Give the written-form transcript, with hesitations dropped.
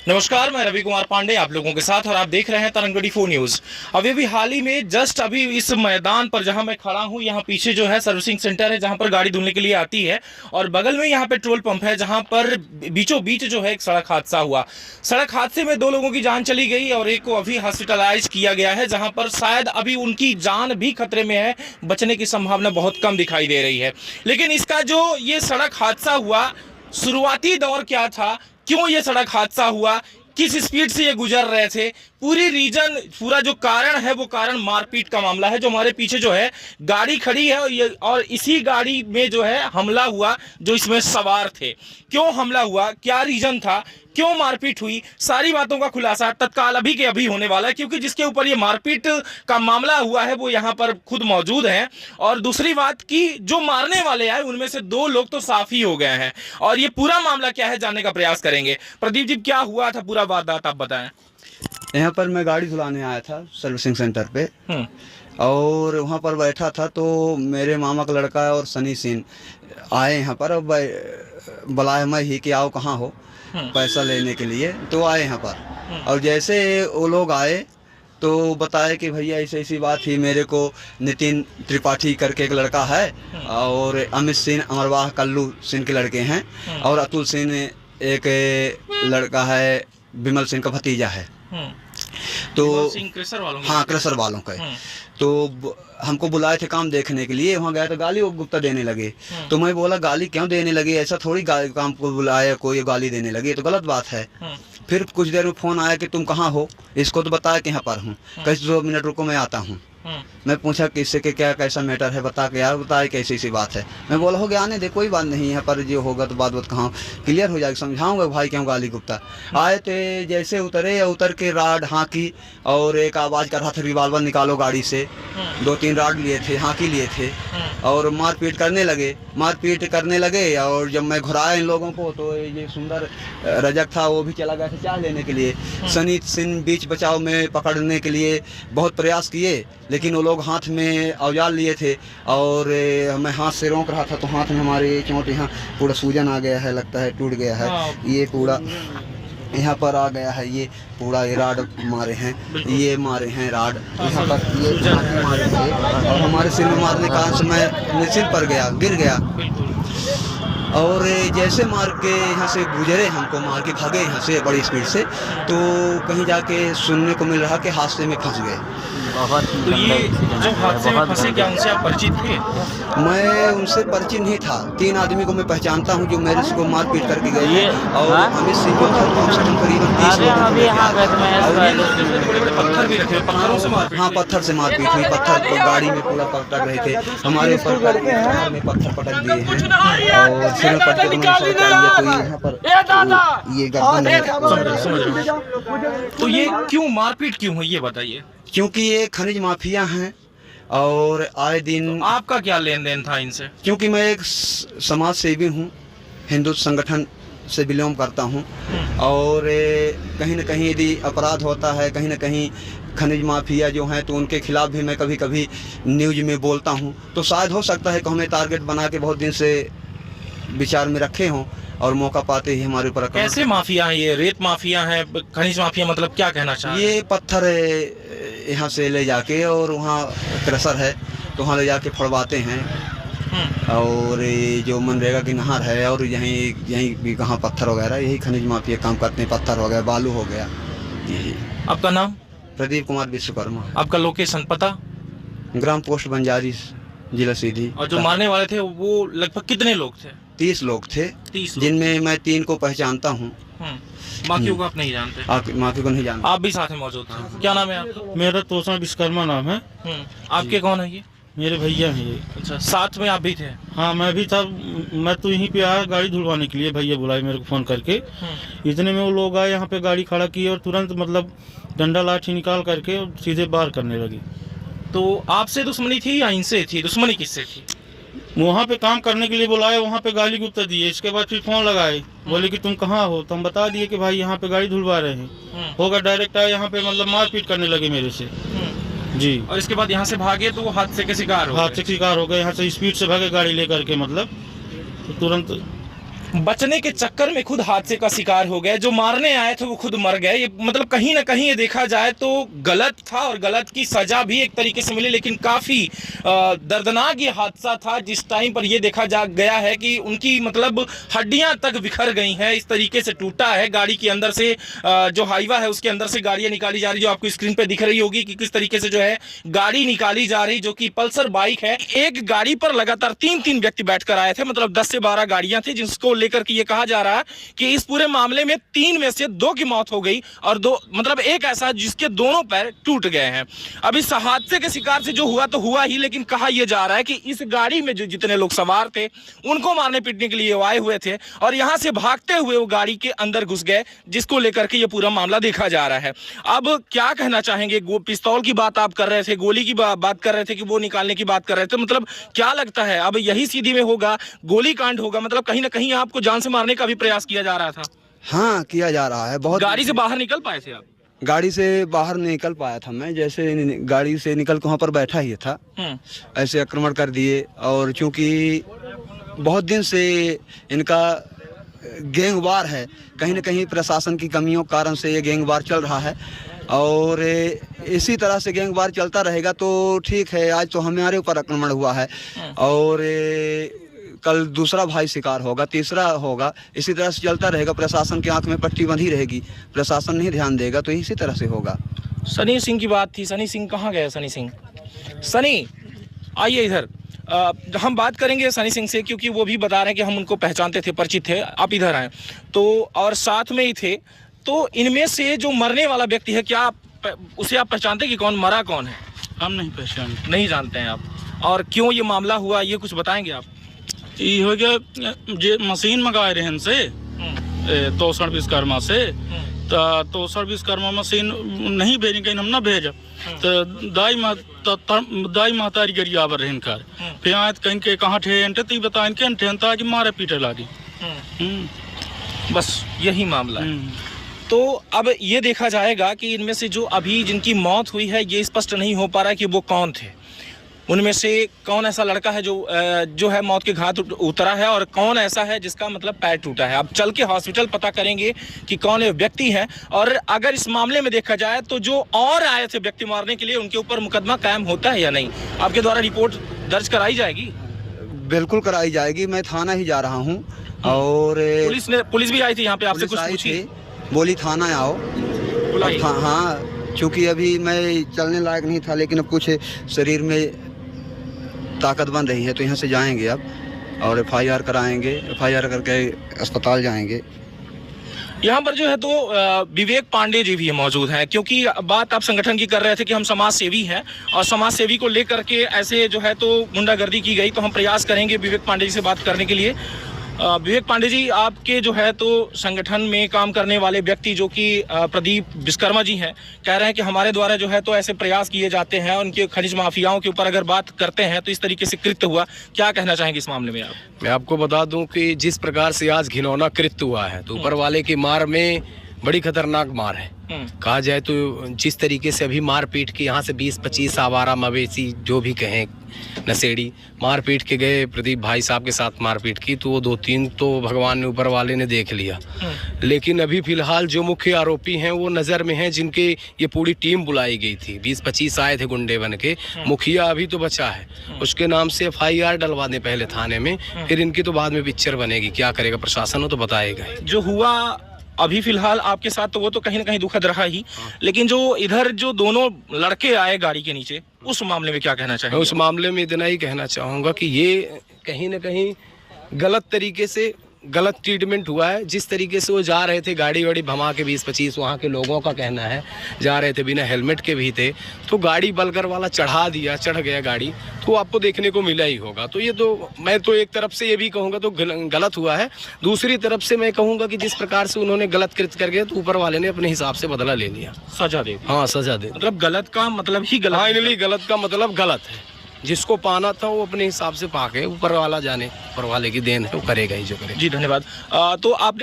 नमस्कार, मैं रवि कुमार पांडे आप लोगों के साथ और आप देख रहे हैं तरंग 24 न्यूज। अभी हाल ही में जस्ट अभी इस मैदान पर जहां मैं खड़ा हूं, यहां पीछे जो है सर्विसिंग सेंटर है जहां पर गाड़ी धुलने के लिए आती है और बगल में यहां पेट्रोल पंप है जहां पर बीचों बीच जो है एक सड़क हादसा हुआ। सड़क हादसे में 2 लोगों की जान चली गई और एक को अभी हॉस्पिटलाइज किया गया है, जहां पर शायद अभी उनकी जान भी खतरे में है, बचने की संभावना बहुत कम दिखाई दे रही है। लेकिन इसका जो ये सड़क हादसा हुआ, शुरुआती दौर क्या था, क्यों ये सड़क हादसा हुआ, किस स्पीड से ये गुजर रहे थे, पूरी रीजन पूरा जो कारण है वो कारण मारपीट का मामला है। जो हमारे पीछे जो है गाड़ी खड़ी है और इसी गाड़ी में जो है हमला हुआ, जो इसमें सवार थे। क्यों हमला हुआ, क्या रीजन था, क्यों मारपीट हुई, सारी बातों का खुलासा तत्काल अभी के अभी होने वाला है, क्योंकि जिसके ऊपर ये मारपीट का मामला हुआ है वो यहाँ पर खुद मौजूद हैं। और दूसरी बात कि जो मारने वाले आए उनमें से 2 लोग तो साफ ही हो गए हैं और ये पूरा मामला क्या है जानने का प्रयास करेंगे। प्रदीप जी, क्या हुआ था, पूरा वारदात आप बताएं। यहाँ पर मैं गाड़ी धुलाने आया था सर्विसिंग सेंटर पे और वहाँ पर बैठा था तो मेरे मामा का लड़का और सनी सिंह आए यहाँ पर। बुलाया मैं ही कि आओ कहाँ हो, पैसा लेने के लिए, तो आए यहाँ पर। और जैसे वो लोग आए तो बताया कि भैया ऐसी ऐसी बात थी, मेरे को नितिन त्रिपाठी करके एक लड़का है और अमित सिंह अमरवाह कल्लू सिंह के लड़के हैं और अतुल सिंह एक लड़का है, विमल सिंह का भतीजा है। तो हाँ, क्रशर वालों का। तो हमको बुलाए थे काम देखने के लिए, वहाँ गया तो गाली वो गुप्ता देने लगे। तो मैं बोला गाली क्यों देने लगे, ऐसा थोड़ी काम को बुलाया कोई गाली देने लगे, तो गलत बात है। फिर कुछ देर में फ़ोन आया कि तुम कहाँ हो, इसको तो बताया कि यहाँ पर हूँ। कैसे 2 मिनट रुको मैं आता हूँ। मैं पूछा किससे के क्या कैसा मैटर है, बता के यार बताए कैसी सी बात है। मैं बोला हो गया आने दे, कोई बात नहीं, यहाँ पर जो होगा तो बात कहाँ क्लियर हो जाएगी, समझाऊंगा भाई क्यों गाली गुप्ता। आए थे, जैसे उतरे, उतर के राड हाँकी और एक आवाज़ कर रहा था रिवाल्वर निकालो गाड़ी से। 2-3 राड लिए थे, हाँकी लिए थे और मारपीट करने लगे। और जब मैं घुराया इन लोगों को तो ये सुंदर रजक था, वो भी चला गया था चाय लेने के लिए। सनी सिंह बीच बचाव में पकड़ने के लिए बहुत प्रयास किए, लेकिन वो लोग हाथ में औजार लिए थे और मैं हाथ से रोक रहा था तो हाथ में हमारे चोट यहाँ पूरा सूजन आ गया है, लगता है टूट गया है। ये पूरा यहाँ पर आ गया है, ये पूरा ये राड मारे हैं, ये मारे हैं राड यहाँ पर, ये मारे थे और हमारे सिर में मारने का कारण से मैं सिर पर गया, गिर गया। और जैसे मार के यहाँ से गुजरे, हमको मार के भागे यहाँ से बड़ी स्पीड से, तो कहीं जाके सुनने को मिल रहा कि हादसे में फंस गए। तो ये जो हादसे में फंसे, क्या उनसे आप परिचित थे? मैं उनसे परिचित नहीं था। 3 आदमी को मैं पहचानता हूँ जो मेरे को मारपीट करके गए और अमित सिंह को कम से कम करीबन 30 लोग पत्थर भी रखे, पत्थरों से मारपीट। हाँ, पत्थर से मारपीट हुई, पत्थर गाड़ी में पूरा पटक रहे थे, हमारे ऊपर में पत्थर पटक दिए हैं और सिर में पटके तो यहाँ पर ये गर्दन। तो ये क्यों मारपीट क्यों हुई ये बताइए। क्योंकि ये खनिज माफिया हैं और आए दिन। तो आपका क्या लेन देन था इनसे? क्योंकि मैं एक समाज सेवी हूँ, हिंदू संगठन से बिलोंग करता हूँ और कहीं न कहीं यदि अपराध होता है, कहीं न कहीं खनिज माफिया जो हैं तो उनके खिलाफ भी मैं कभी कभी न्यूज में बोलता हूँ। तो शायद हो सकता है कि हमें टारगेट बना के बहुत दिन से विचार में रखे हों और मौका पाते ही हमारे ऊपर। कैसे माफिया हैं ये? रेत माफिया हैं, खनिज माफिया, मतलब क्या कहना चाह? ये पत्थर यहाँ से ले जाके और वहाँ क्रशर है तो वहाँ ले जाके फड़वाते हैं और जो मनरेगा की नहर है और यहीं भी कहाँ पत्थर वगैरह, यही खनिज माफिया काम करते हैं। पत्थर हो गया, बालू हो गया। यही। आपका नाम? प्रदीप कुमार विश्वकर्मा। आपका लोकेशन पता? ग्राम पोस्ट बंजारी, जिला सीधी। और जो मारने वाले थे वो लगभग कितने लोग थे? 30 लोग थे, 30 जिनमें मैं 3 को पहचानता हूँ, बाकियों को आप नहीं जानते? बाकी को नहीं जानता। आप भी साथ में मौजूद थे। क्या नाम है आपका? मेरा तोषण विश्वकर्मा नाम है। आपके कौन है ये? मेरे भैया हैं ये। अच्छा, साथ में आप भी थे? हाँ, मैं भी था। मैं तो यहीं पे आया गाड़ी धुलवाने के लिए, भैया बुलाए मेरे को फ़ोन करके। इतने में वो लोग आए, यहाँ पे गाड़ी खड़ा की और तुरंत मतलब डंडा लाठी निकाल करके और सीधे बाहर करने लगी। तो आपसे दुश्मनी थी या इनसे थी? दुश्मनी किससे थी? वहाँ पे काम करने के लिए बुलाए, वहाँ पे गाली गुप्ता दिए। इसके बाद फिर फ़ोन लगाए, बोले कि तुम कहाँ हो, तो हम बता दिए कि भाई यहाँ पे गाड़ी धुलवा रहे हैं। होगा डायरेक्ट आए यहाँ पे, मतलब मारपीट करने लगे मेरे से जी। और इसके बाद यहाँ से भागे तो वो हादसे के शिकार हो गए। हादसे के शिकार हो गए, यहाँ से स्पीड से भागे गाड़ी लेकर के, मतलब तो तुरंत बचने के चक्कर में खुद हादसे का शिकार हो गए, जो मारने आए थे वो खुद मर गए। ये मतलब कहीं ना कहीं ये देखा जाए तो गलत था और गलत की सजा भी एक तरीके से मिली, लेकिन काफ़ी दर्दनाक ये हादसा था जिस टाइम पर ये देखा जा गया है कि उनकी मतलब हड्डियां तक बिखर गई हैं, इस तरीके से टूटा है। गाड़ी के अंदर से जो हाईवा है उसके अंदर से गाड़ियां निकाली जा रही, जो आपको स्क्रीन पर दिख रही होगी कि किस तरीके से जो है गाड़ी निकाली जा रही, जो कि पल्सर बाइक है। एक गाड़ी पर लगातार तीन व्यक्ति बैठकर आए थे, मतलब 10 से 12 गाड़ियां थी, जिसको लेकर के ये कहा जा रहा है कि इस पूरे मामले में 3 में से 2 की मौत हो गई और 2 मतलब एक ऐसा जिसके दोनों पैर टूट गए हैं। अब इस हादसे के शिकार से जो हुआ तो हुआ ही, लेकिन कहा यह जा रहा है कि इस गाड़ी में जो जितने लोग सवार थे उनको मारने पीटने के लिए वो आए हुए थे और यहां से भागते हुए वो गाड़ी के अंदर घुस गए, जिसको लेकर के ये पूरा मामला देखा जा रहा है। अब क्या कहना चाहेंगे? पिस्तौल की बात आप कर रहे थे, गोली की बात कर रहे थे कि वो निकालने की बात कर रहे थे, मतलब क्या लगता है अब यही सीधी में होगा, गोली कांड होगा? मतलब कहीं ना कहीं आपको जान से मारने का भी प्रयास किया जा रहा था। हाँ, किया जा रहा है। बहुत गाड़ी से बाहर निकल पाए थे आप? गाड़ी से बाहर निकल पाया था मैं, जैसे गाड़ी से निकल के वहाँ पर बैठा ही था, ऐसे आक्रमण कर दिए। और चूंकि बहुत दिन से इनका गैंगवार है, कहीं न कहीं प्रशासन की कमियों के कारण से ये गैंगवार चल रहा है और इसी तरह से गैंगवार चलता रहेगा तो ठीक है। आज तो हमारे ऊपर आक्रमण हुआ है और कल दूसरा भाई शिकार होगा, तीसरा होगा, इसी तरह से चलता रहेगा। प्रशासन की आंख में पट्टी बंधी रहेगी, प्रशासन नहीं ध्यान देगा तो इसी तरह से होगा। सनी सिंह की बात थी, सनी सिंह कहाँ गए? सनी सिंह, सनी आइए इधर। हम बात करेंगे सनी सिंह से क्योंकि वो भी बता रहे हैं कि हम उनको पहचानते थे, परिचित थे। आप इधर आए तो और साथ में ही थे, तो इनमें से जो मरने वाला व्यक्ति है क्या उसे आप पहचानते कि कौन मरा कौन है? हम नहीं पहचानते। नहीं जानते हैं आप? और क्यों ये मामला हुआ ये कुछ बताएंगे आप? ये हो गया जे मशीन मंगाए रहे इनसे तोसण विश्वकर्मा से, तोसण विश्वकर्मा मशीन नहीं भेजी, कहीं हम ना भेज तो दाई महतारी गरिया आवर रहे इनकार, फिर आए तो कहीं के कहाँ ठे एंटे ती बता इनके एंटे कि मारे पीटे लागी। बस यही मामला है। तो अब ये देखा जाएगा कि इनमें से जो अभी जिनकी मौत हुई है ये स्पष्ट नहीं हो पा रहा है कि वो कौन थे, उनमें से कौन ऐसा लड़का है जो है मौत के घाट उतरा है और कौन ऐसा है जिसका मतलब पैर टूटा है। अब चल के हॉस्पिटल पता करेंगे कि कौन व्यक्ति है। और अगर इस मामले में देखा जाए तो जो और आए थे व्यक्ति मारने के लिए उनके ऊपर मुकदमा कायम होता है या नहीं? आपके द्वारा रिपोर्ट दर्ज कराई जाएगी? बिल्कुल कराई जाएगी। मैं थाना ही जा रहा हूँ और पुलिस भी आई थी यहाँ पे, आपसे कुछ पूछी? बोली थाना आओ। हाँ, चूँकि अभी मैं चलने लायक नहीं था, लेकिन अब कुछ शरीर में ताकत बन रही है तो यहाँ से जाएंगे अब और FIR कराएंगे, FIR करके अस्पताल जाएंगे। यहाँ पर जो है तो विवेक पांडे जी भी मौजूद हैं, क्योंकि बात आप संगठन की कर रहे थे कि हम समाज सेवी हैं और समाज सेवी को लेकर के ऐसे जो है तो गुंडागर्दी की गई, तो हम प्रयास करेंगे विवेक पांडे जी से बात करने के लिए। विवेक पांडे जी, आपके जो है तो संगठन में काम करने वाले व्यक्ति जो कि प्रदीप विश्वकर्मा जी हैं, कह रहे हैं कि हमारे द्वारा जो है तो ऐसे प्रयास किए जाते हैं, उनके खनिज माफियाओं के ऊपर अगर बात करते हैं तो इस तरीके से कृत्य हुआ। क्या कहना चाहेंगे इस मामले में आप? मैं आपको बता दूं कि जिस प्रकार से आज घिनौना कृत्य हुआ है तो ऊपर वाले की मार में बड़ी खतरनाक मार है। कहा जाए तो जिस तरीके से अभी मार पीट के यहाँ से 20-25 आवारा मवेशी जो भी कहें नशेड़ी मार पीट के गए प्रदीप भाई साहब के साथ मारपीट की, तो वो 2-3 तो भगवान ने ऊपर वाले ने देख लिया। लेकिन अभी फिलहाल जो मुख्य आरोपी हैं वो नज़र में हैं, जिनके ये पूरी टीम बुलाई गई थी। 20-25 आए थे गुंडे बन के। मुखिया अभी तो बचा है, उसके नाम से FIR डलवा दें पहले थाने में, फिर इनकी तो बाद में पिक्चर बनेगी। क्या करेगा प्रशासन, वो तो बताएगा। जो हुआ अभी फिलहाल आपके साथ तो वो तो कहीं ना कहीं दुखद रहा ही, लेकिन जो इधर जो दोनों लड़के आए गाड़ी के नीचे, उस मामले में क्या कहना चाहेंगे? उस मामले में इतना ही कहना चाहूँगा कि ये कहीं ना कहीं गलत तरीके से गलत ट्रीटमेंट हुआ है। जिस तरीके से वो जा रहे थे गाड़ी वाड़ी भमा के 20-25, वहाँ के लोगों का कहना है जा रहे थे, बिना हेलमेट के भी थे, तो गाड़ी बलकर वाला चढ़ गया गाड़ी, तो आपको देखने को मिला ही होगा। तो ये तो मैं तो एक तरफ से ये भी कहूँगा तो गलत हुआ है, दूसरी तरफ से मैं कहूँगा कि जिस प्रकार से उन्होंने गलत कृत्य करके तो ऊपर वाले ने अपने हिसाब से बदला ले लिया, सजा दे। हाँ, सजा दे। मतलब गलत का मतलब ही गलत, फाइनली गलत का मतलब गलत है। जिसको पाना था वो अपने हिसाब से पाके, ऊपर वाला जाने, ऊपर वाले की देन है, वो करेगा ही जो करेगा। जी धन्यवाद। तो आपने